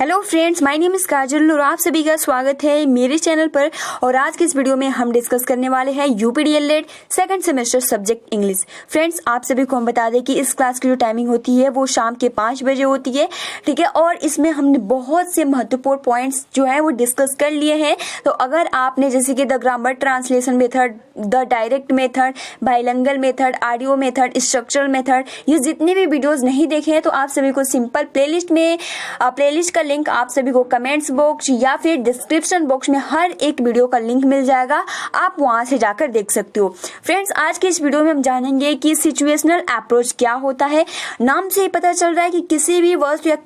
Hello friends, my name is Kajal और आप सभी का स्वागत है मेरे चैनल पर। और आज के इस वीडियो में हम डिस्कस करने वाले हैं UP DElEd second semester subject English. Friends, आप सभी को हम बता दें कि इस क्लास की जो टाइमिंग होती है वो शाम के 5 बजे होती है, ठीक है। और इसमें हमने बहुत से महत्वपूर्ण पॉइंट्स जो है वो डिस्कस कर लिए हैं। तो अगर आपने जैसे कि the grammar translation method, the direct method, bilingual method, audio method, structural method, ये जितने भी वीडियोज नहीं देखे हैं तो आप सभी को सिंपल प्लेलिस्ट का लिंक आप सभी को कमेंट्स बॉक्स या फिर डिस्क्रिप्शन बॉक्स में हर एक वीडियो का लिंक मिल जाएगा, आप वहां से जाकर देख सकते हो। फ्रेंड्स, आज के इस वीडियो में हम जानेंगे कि सिचुएशनल अप्रोच क्या होता है। नाम से ही पता चल रहा है कि किसी भी वस्तु या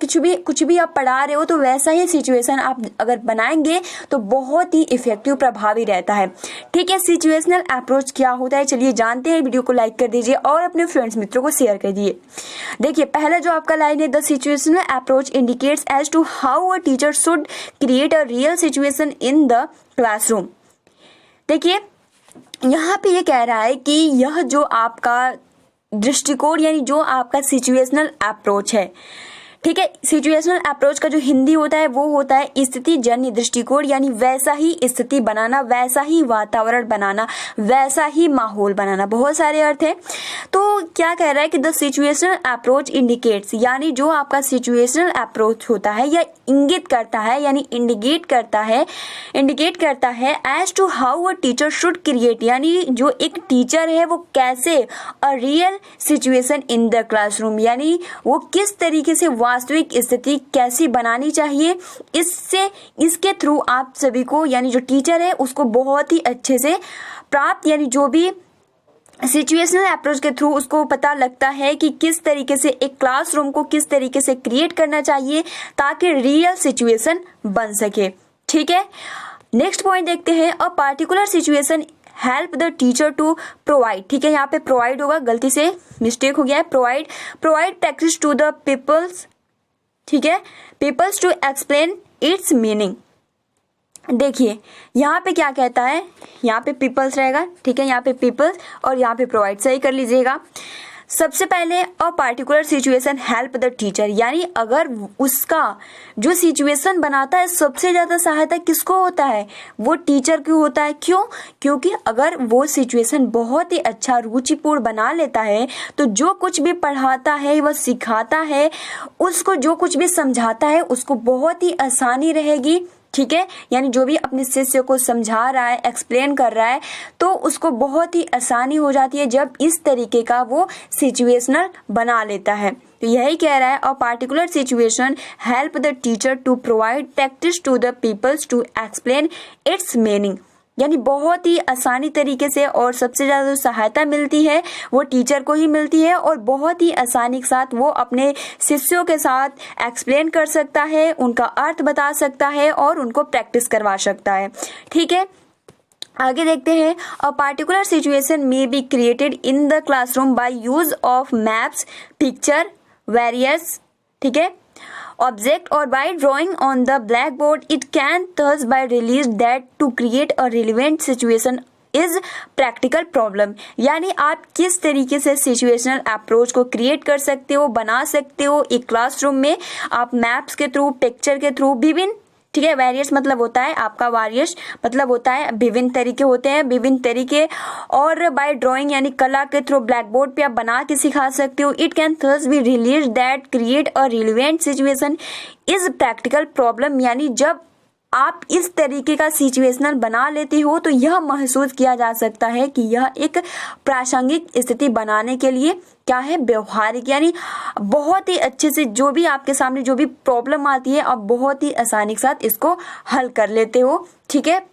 कुछ भी आप पढ़ा रहे हो तो वैसा ही सिचुएशन आप अगर बनाएंगे तो बहुत ही इफेक्टिव, प्रभावी रहता है, ठीक है। सिचुएशनल अप्रोच क्या होता है, चलिए जानते हैं। वीडियो को लाइक कर दीजिए और अपने फ्रेंड्स मित्रों को शेयर कर दीजिए। देखिए, पहला जो आपका लाइन है, the situational approach indicates as to how a teacher should create a real situation in the classroom। देखिए, यहाँ पे ये कह रहा है कि यह जो आपका दृष्टिकोण यानी जो आपका सिचुएशनल अप्रोच है, ठीक है। सिचुएशनल अप्रोच का जो हिंदी होता है वो होता है स्थिति जन्य दृष्टिकोण, यानी वैसा ही स्थिति बनाना, वैसा ही वातावरण बनाना, वैसा ही माहौल बनाना। बहुत सारे अर्थ है। तो क्या कह रहा है कि द सिचुएशनल अप्रोच इंडिकेट्स, यानी जो आपका सिचुएशनल अप्रोच होता है या इंगित करता है यानी इंडिकेट करता है as to how a teacher should create, यानी जो एक टीचर है वो कैसे a real situation in the classroom, यानी वो किस तरीके से वास्तविक स्थिति कैसी बनानी चाहिए। इसके थ्रू आप सभी को यानी जो टीचर है उसको बहुत ही अच्छे से प्राप्त, यानी जो भी सिचुएशनल अप्रोच के थ्रू उसको पता लगता है कि किस तरीके से एक क्लासरूम को किस तरीके से क्रिएट करना चाहिए ताकि रियल सिचुएशन बन सके, ठीक है। नेक्स्ट पॉइंट देखते हैं, a particular situation help the teacher to provide, ठीक है। यहाँ पे प्रोवाइड होगा, गलती से मिस्टेक हो गया है, provide practice to the peoples, ठीक है, peoples to explain its meaning. देखिए, यहाँ पे क्या कहता है, यहाँ पे पीपल्स रहेगा, ठीक है, यहाँ पे पीपल्स और यहाँ पे प्रोवाइड, सही कर लीजिएगा। सबसे पहले अ particular situation help the teacher, यानी अगर उसका जो सिचुएशन बनाता है सबसे ज्यादा सहायता किसको होता है, वो टीचर को होता है। क्यों? क्योंकि अगर वो सिचुएशन बहुत ही अच्छा रुचिपूर्ण बना लेता है तो जो कुछ भी पढ़ाता है, वह सिखाता है, उसको जो कुछ भी समझाता है उसको बहुत ही आसानी रहेगी, ठीक है। यानी जो भी अपने शिष्य को समझा रहा है, एक्सप्लेन कर रहा है, तो उसको बहुत ही आसानी हो जाती है जब इस तरीके का वो सिचुएशनल बना लेता है। तो यही कह रहा है, a particular situation help the teacher to provide practice to the peoples to explain its meaning, यानी बहुत ही आसानी तरीके से और सबसे ज्यादा जो सहायता मिलती है वो टीचर को ही मिलती है और बहुत ही आसानी के साथ वो अपने शिष्यों के साथ एक्सप्लेन कर सकता है, उनका अर्थ बता सकता है और उनको प्रैक्टिस करवा सकता है, ठीक है। आगे देखते हैं, a particular situation may be created in the classroom by use of maps, picture, various, ठीक है, object or by drawing on the blackboard. It can thus by release that to create a relevant situation is practical problem, यानी आप किस तरीके से situational approach को create कर सकते हो, बना सकते हो एक क्लासरूम में। आप मैप्स के थ्रू, पिक्चर के थ्रू, विभिन्न, ठीक है, वेरियस मतलब होता है आपका, वारियस मतलब होता है विभिन्न तरीके होते हैं, विभिन्न तरीके, और बाय ड्राइंग यानी कला के थ्रू ब्लैक बोर्ड पे आप बना के सिखा सकते हो। It can thus be release that create a relevant situation is practical problem, यानी जब आप इस तरीके का सिचुएशनल बना लेते हो तो यह महसूस किया जा सकता है कि यह एक प्रासंगिक स्थिति बनाने के लिए क्या है, व्यवहारिक, यानी बहुत ही अच्छे से जो भी आपके सामने जो भी प्रॉब्लम आती है आप बहुत ही आसानी के साथ इसको हल कर लेते हो, ठीक है।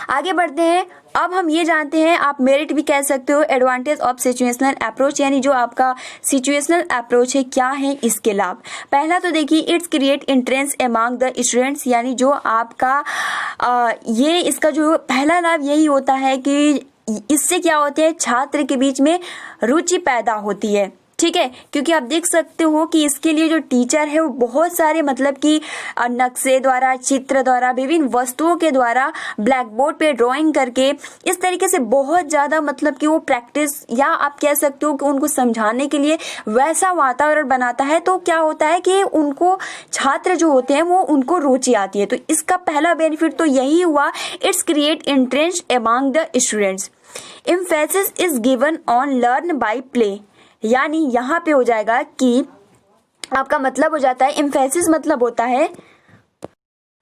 आगे बढ़ते हैं, अब हम ये जानते हैं, आप मेरिट भी कह सकते हो, एडवांटेज ऑफ सिचुएशनल अप्रोच, यानी जो आपका सिचुएशनल अप्रोच है क्या है इसके लाभ। पहला तो देखिए, it's create interest among the students, यानी जो आपका ये इसका जो पहला लाभ यही होता है कि इससे क्या होता है, छात्र के बीच में रुचि पैदा होती है, ठीक है, क्योंकि आप देख सकते हो कि इसके लिए जो टीचर है वो बहुत सारे मतलब कि नक्शे द्वारा, चित्र द्वारा, विभिन्न वस्तुओं के द्वारा ब्लैक बोर्ड पे ड्राइंग करके इस तरीके से बहुत ज़्यादा मतलब कि वो प्रैक्टिस या आप कह सकते हो कि उनको समझाने के लिए वैसा वातावरण बनाता है। तो क्या होता है कि उनको छात्र जो होते हैं वो उनको रुचि आती है। तो इसका पहला बेनिफिट तो यही हुआ, it's create interest among the students. Emphasis is given on learn by play, यानी यहाँ पे हो जाएगा कि आपका मतलब हो जाता है, एम्फेसिस मतलब होता है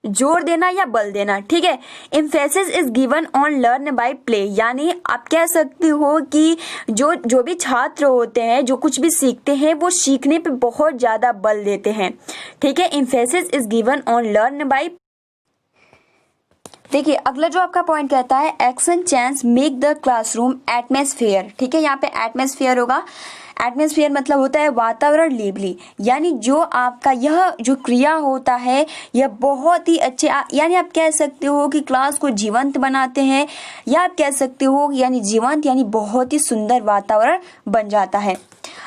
जोर देना या बल देना। ठीक है, emphasis is given on learn by play, यानी आप कह सकते हो कि जो भी छात्र होते हैं, जो कुछ भी सीखते हैं, वो सीखने पे बहुत ज्यादा बल देते हैं। ठीक है, emphasis is given on learn by. देखिए अगला जो आपका पॉइंट कहता है, action change make the classroom atmosphere. ठीक है, यहाँ पे एटमॉस्फेयर होगा। एटमॉस्फेयर मतलब होता है वातावरण, लिवली, यानी जो आपका यह जो क्रिया होता है यह बहुत ही अच्छे यानी आप कह सकते हो कि क्लास को जीवंत बनाते हैं, या आप कह सकते हो यानी जीवंत यानी बहुत ही सुंदर वातावरण बन जाता है।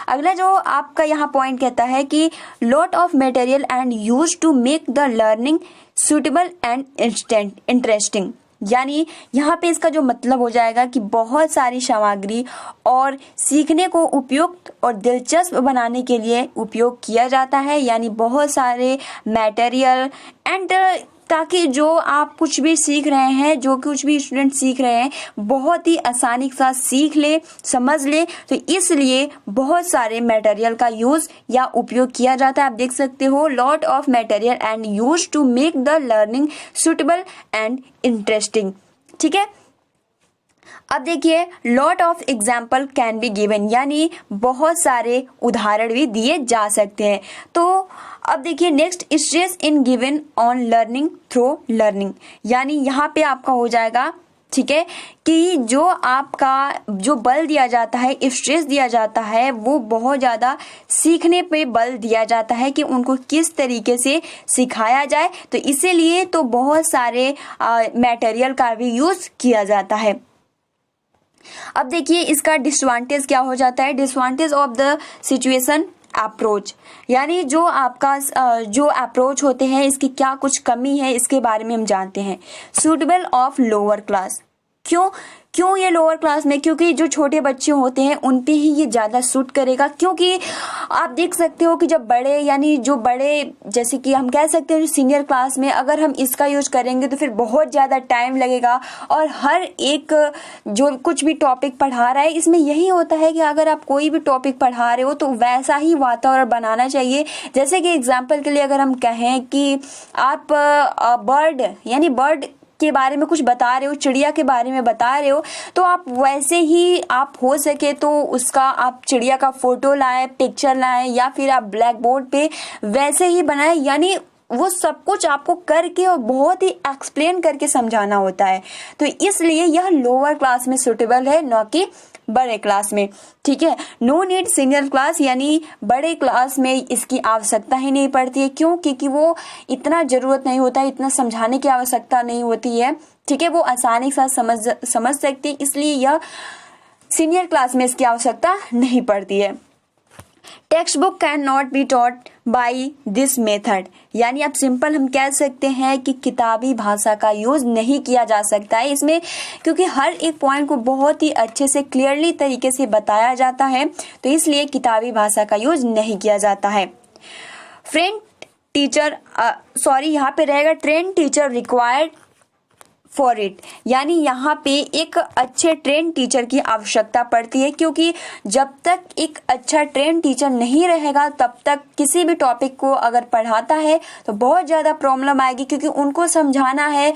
अगला जो आपका यहाँ पॉइंट कहता है कि lot of material and use to make the learning suitable and interesting, यानी यहाँ पे इसका जो मतलब हो जाएगा कि बहुत सारी सामग्री और सीखने को उपयुक्त और दिलचस्प बनाने के लिए उपयोग किया जाता है, यानी बहुत सारे मटेरियल एंड ताकि जो आप कुछ भी सीख रहे हैं, जो कुछ भी स्टूडेंट सीख रहे हैं, बहुत ही आसानी के साथ सीख ले, समझ ले। तो इसलिए बहुत सारे मटेरियल का यूज या उपयोग किया जाता है। आप देख सकते हो, lot of material and use to make the learning suitable and interesting. ठीक है, अब देखिए lot of example can be given, यानी बहुत सारे उदाहरण भी दिए जा सकते हैं। तो अब देखिए next, stress in given on learning through learning, यानी यहाँ पे आपका हो जाएगा, ठीक है, कि जो आपका जो बल दिया जाता है, स्ट्रेस दिया जाता है, वो बहुत ज़्यादा सीखने पे बल दिया जाता है कि उनको किस तरीके से सिखाया जाए। तो इसीलिए तो बहुत सारे मटेरियल का भी यूज़ किया जाता है। अब देखिए इसका डिसएडवांटेज क्या हो जाता है, disadvantage of the situation approach, यानी जो आपका जो अप्रोच होते हैं इसकी क्या कुछ कमी है इसके बारे में हम जानते हैं। सूटेबल ऑफ लोअर क्लास, क्यों ये लोअर क्लास में, क्योंकि जो छोटे बच्चे होते हैं उन पे ही ये ज़्यादा सूट करेगा। क्योंकि आप देख सकते हो कि जब बड़े यानी जो बड़े जैसे कि हम कह सकते हैं सीनियर क्लास में अगर हम इसका यूज करेंगे तो फिर बहुत ज़्यादा टाइम लगेगा, और हर एक जो कुछ भी टॉपिक पढ़ा रहा है इसमें यही होता है कि अगर आप कोई भी टॉपिक पढ़ा रहे हो तो वैसा ही वातावरण बनाना चाहिए। जैसे कि एग्जाम्पल के लिए अगर हम कहें कि आप बर्ड यानी बर्ड के बारे में कुछ बता रहे हो, चिड़िया के बारे में बता रहे हो, तो आप वैसे ही आप हो सके तो उसका आप चिड़िया का फोटो लाएं, पिक्चर लाएं, या फिर आप ब्लैक बोर्ड पे वैसे ही बनाएं, यानी वो सब कुछ आपको करके और बहुत ही एक्सप्लेन करके समझाना होता है। तो इसलिए यह लोअर क्लास में सुटेबल है, न कि बड़े क्लास में। ठीक है, नो नीड सीनियर क्लास, यानी बड़े क्लास में इसकी आवश्यकता ही नहीं पड़ती है। क्यों? क्योंकि वो इतना जरूरत नहीं होता है, इतना समझाने की आवश्यकता नहीं होती है। ठीक है, वो आसानी के साथ समझ सकते हैं, इसलिए यह सीनियर क्लास में इसकी आवश्यकता नहीं पड़ती है। Text book can not be taught by this method, यानी आप सिंपल हम कह सकते हैं कि किताबी भाषा का यूज नहीं किया जा सकता है इसमें, क्योंकि हर एक पॉइंट को बहुत ही अच्छे से क्लियरली तरीके से बताया जाता है, तो इसलिए किताबी भाषा का यूज नहीं किया जाता है। फ्रेंड टीचर यहाँ पे रहेगा train teacher required for it, यानी यहाँ पे एक अच्छे ट्रेन टीचर की आवश्यकता पड़ती है, क्योंकि जब तक एक अच्छा ट्रेन टीचर नहीं रहेगा तब तक किसी भी टॉपिक को अगर पढ़ाता है तो बहुत ज़्यादा प्रॉब्लम आएगी, क्योंकि उनको समझाना है।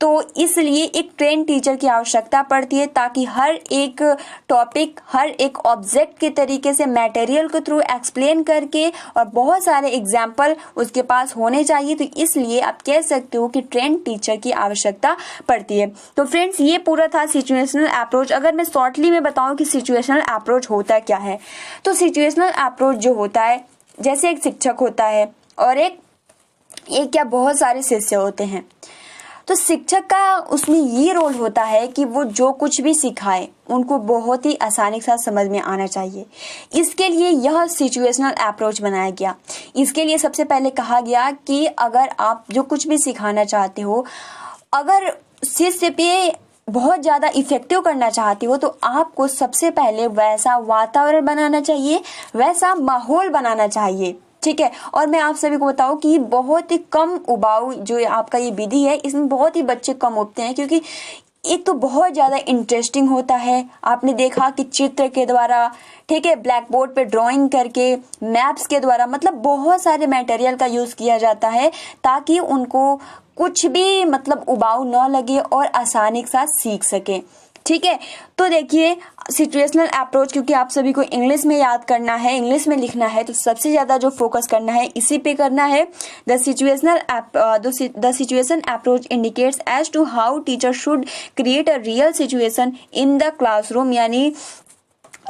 तो इसलिए एक ट्रेन टीचर की आवश्यकता पड़ती है, ताकि हर एक टॉपिक, हर एक ऑब्जेक्ट के तरीके से मटेरियल के थ्रू एक्सप्लेन करके और बहुत सारे एग्जाम्पल उसके पास होने चाहिए। तो इसलिए आप कह सकते हो कि ट्रेन टीचर की आवश्यकता पड़ती है। तो फ्रेंड्स, ये पूरा था सिचुएशनल अप्रोच। अगर मैं शॉर्टली में बताऊं कि सिचुएशनल अप्रोच होता क्या है, तो सिचुएशनल अप्रोच जो होता है, जैसे एक शिक्षक होता है और एक या बहुत सारे शिष्य होते हैं। तो शिक्षक का उसमें ये रोल होता है कि वो जो कुछ भी सिखाए उनको बहुत ही आसानी के साथ समझ में आना चाहिए। इसके लिए यह सिचुएशनल अप्रोच बनाया गया। इसके लिए सबसे पहले कहा गया कि अगर आप जो कुछ भी सिखाना चाहते हो, अगर शिष्य पे बहुत ज़्यादा इफेक्टिव करना चाहते हो, तो आपको सबसे पहले वैसा वातावरण बनाना चाहिए, वैसा माहौल बनाना चाहिए। ठीक है। और मैं आप सभी को बताऊं कि बहुत ही कम उबाऊ जो आपका ये विधि है, इसमें बहुत ही बच्चे कम उठते हैं, क्योंकि एक तो बहुत ज़्यादा इंटरेस्टिंग होता है। आपने देखा कि चित्र के द्वारा, ठीक है, ब्लैक बोर्ड पे ड्राइंग करके, मैप्स के द्वारा, मतलब बहुत सारे मटेरियल का यूज़ किया जाता है ताकि उनको कुछ भी मतलब उबाऊ न लगे और आसानी के साथ सीख सके। ठीक है। तो देखिए सिचुएशनल अप्रोच, क्योंकि आप सभी को इंग्लिश में याद करना है, इंग्लिश में लिखना है, तो सबसे ज़्यादा जो फोकस करना है इसी पे करना है। The situation approach indicates as to how teacher should create a real situation in the classroom, यानी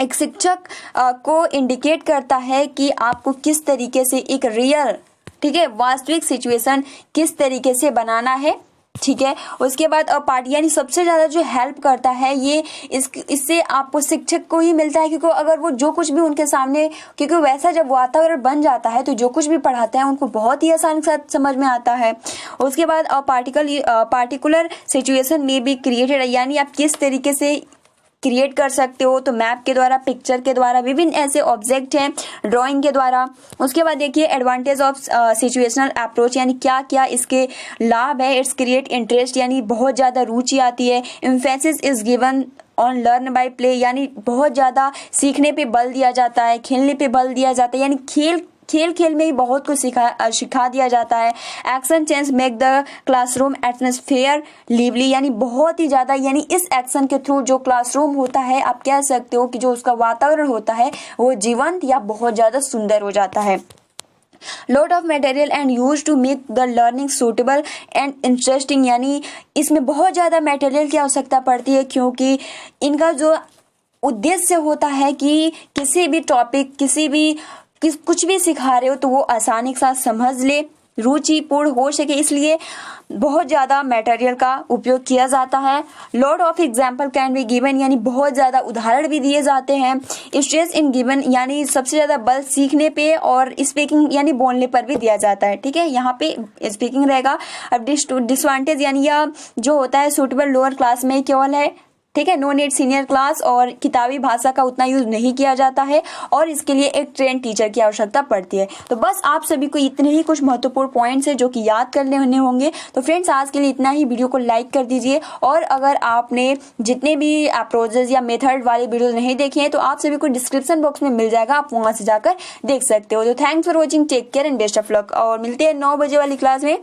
एक शिक्षक को इंडिकेट करता है कि आपको किस तरीके से एक रियल, ठीक है, वास्तविक सिचुएशन किस तरीके से बनाना है। ठीक है। उसके बाद पार्ट, यानी सबसे ज्यादा जो हेल्प करता है ये इससे आपको शिक्षक को ही मिलता है, क्योंकि अगर वो जो कुछ भी उनके सामने, क्योंकि वैसा जब वातावरण बन जाता है तो जो कुछ भी पढ़ाते हैं उनको बहुत ही आसानी के साथ समझ में आता है। उसके बाद पार्टिकुलर सिचुएशन में बी क्रिएटेड, यानी आप किस तरीके से क्रिएट कर सकते हो, तो मैप के द्वारा, पिक्चर के द्वारा, विभिन्न ऐसे ऑब्जेक्ट हैं, ड्राइंग के द्वारा। उसके बाद देखिए एडवांटेज ऑफ सिचुएशनल अप्रोच, यानी क्या क्या इसके लाभ है। इट्स क्रिएट इंटरेस्ट, यानी बहुत ज़्यादा रुचि आती है। Emphasis is given on learn by play, यानी बहुत ज़्यादा सीखने पे बल दिया जाता है, खेलने पे बल दिया जाता है, यानी खेल में ही बहुत कुछ सिखा दिया जाता है। Action change make the classroom atmosphere lively, यानी बहुत ही ज्यादा, यानी इस एक्शन के थ्रू जो क्लासरूम होता है, आप कह सकते हो कि जो उसका वातावरण होता है वो जीवंत या बहुत ज्यादा सुंदर हो जाता है। Lot of material and use to make the learning suitable and interesting, यानी इसमें बहुत ज्यादा मटेरियल की आवश्यकता पड़ती है, क्योंकि इनका जो उद्देश्य होता है कि किसी भी टॉपिक, कुछ भी सिखा रहे हो तो वो आसानी के साथ समझ ले, रुचिपूर्ण हो सके, इसलिए बहुत ज़्यादा मटेरियल का उपयोग किया जाता है। Lot of example can be given, यानी बहुत ज़्यादा उदाहरण भी दिए जाते हैं। स्ट्रेस इन गिवन, यानी सबसे ज़्यादा बल सीखने पे और स्पीकिंग यानी बोलने पर भी दिया जाता है। ठीक है, यहाँ पे स्पीकिंग रहेगा। अब डिसवांटेज, यानी यह जो होता है सूटेबल लोअर क्लास में केवल है। ठीक है, नो नीड सीनियर क्लास, और किताबी भाषा का उतना यूज नहीं किया जाता है, और इसके लिए एक ट्रेन टीचर की आवश्यकता पड़ती है। तो बस आप सभी को इतने ही कुछ महत्वपूर्ण पॉइंट्स है जो कि याद करने होंगे। तो फ्रेंड्स आज के लिए इतना ही, वीडियो को लाइक कर दीजिए, और अगर आपने जितने भी अप्रोचेस या मेथड वाले वीडियो नहीं देखे हैं तो आप सभी को डिस्क्रिप्शन बॉक्स में मिल जाएगा, आप वहां से जाकर देख सकते हो। तो thanks for watching, take care and best of luck, और मिलते हैं 9 बजे वाली क्लास में।